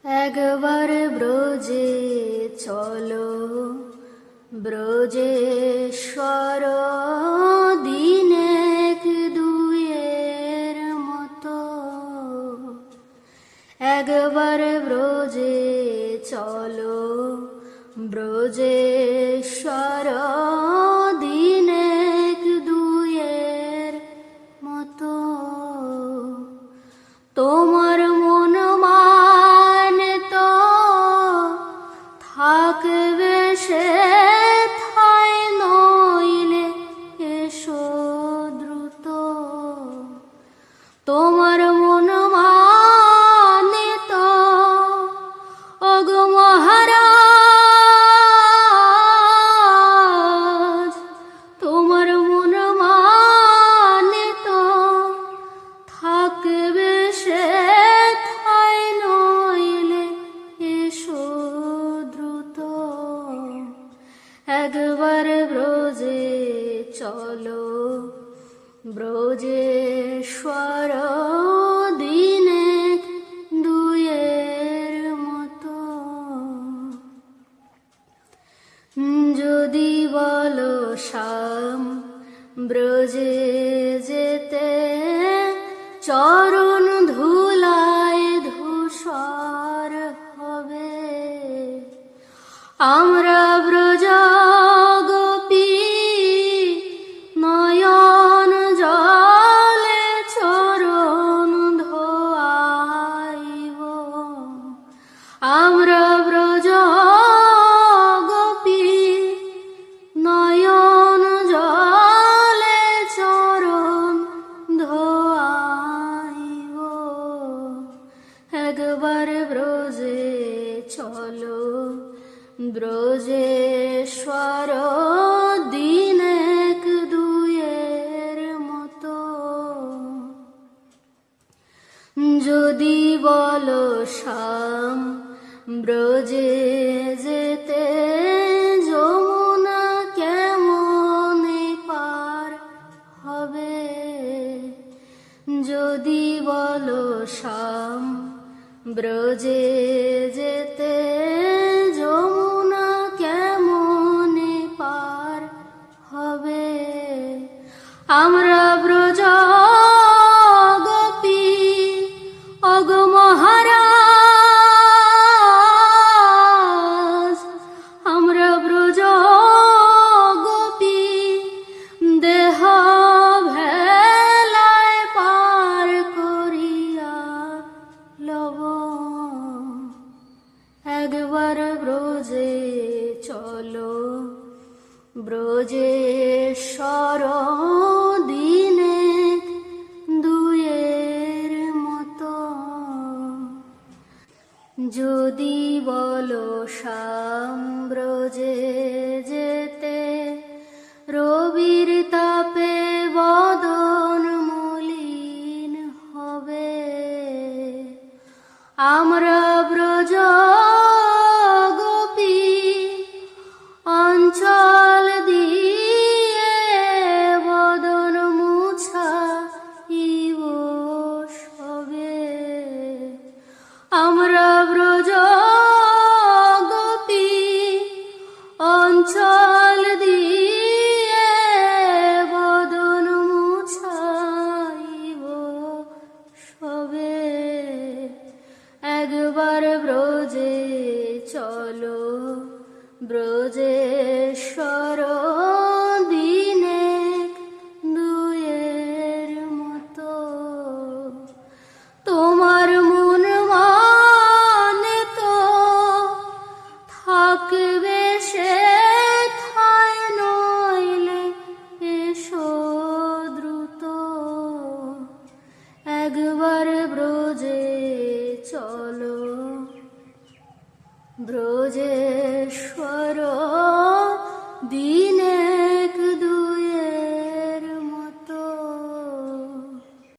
একবার ব্রজে চলো, ব্রজেশ্বর দিনেক দুয়ের মতো। একবার ব্রজে চলো, ব্রজেশ্বর দিনেক দুয়ের মতো। তোমার মন মানে তো থাকবে সে ঠাই, নইলে এসো দ্রুত। তোমার মন মানে তো ওগো মহারাজ, তোমার মন মানে তো থাকবে সে ঠাই, নইলে এসো দ্রুত। একবার ব্রজে চলো, ব্রজেশ্বর দিনেক দুয়ের মতো। যদি বলো শ্যাম ব্রজে যেতে, চরণ ধুলায় ধূসর হবে। আমরা ব্রজ গোপী নয়ন জলে চরণ ধোয়াইব। আমরা ব্রজ গোপী নয়ন জলে চরণ ধোয়াইব। একবার ব্রজে চলো, ব্রজেশ্বর দিনেক দুয়ের মতো। যদি বলো শ্যাম ব্রজে যেতে, যমুনা কেমনে পার হবে। যদি বলো শ্যাম ব্রজে যেতে, যমুনা কেমনে পার হবে। আমরা ব্রজ গোপী ওগো মহারাজ, আমরা ব্রজ গোপী দেহ ভেলায় পার করিয়া লব। একবার ব্রজে চলো, ব্রজেশ্বর দিনেক দুয়ের মতো। যদি বলো শ্যাম ব্রজে যেতে, রবির তাপে বদন মলিন হবে। আমরা ব্রজ গোপী অঞ্চল দিয়ে বদন মুছাইব সবে। আমরা ব্রজ গোপী অঞ্চল দিয়ে বদন মুছাইব সবে। একবার ব্রজে চলো, ব্রজেশ্বর দিনেক দুয়ের মতো। তোমার মন মানে তো থাকবে সে ঠাই, নইলে এসো দ্রুত। একবার ব্রজে চলো, ব্রজে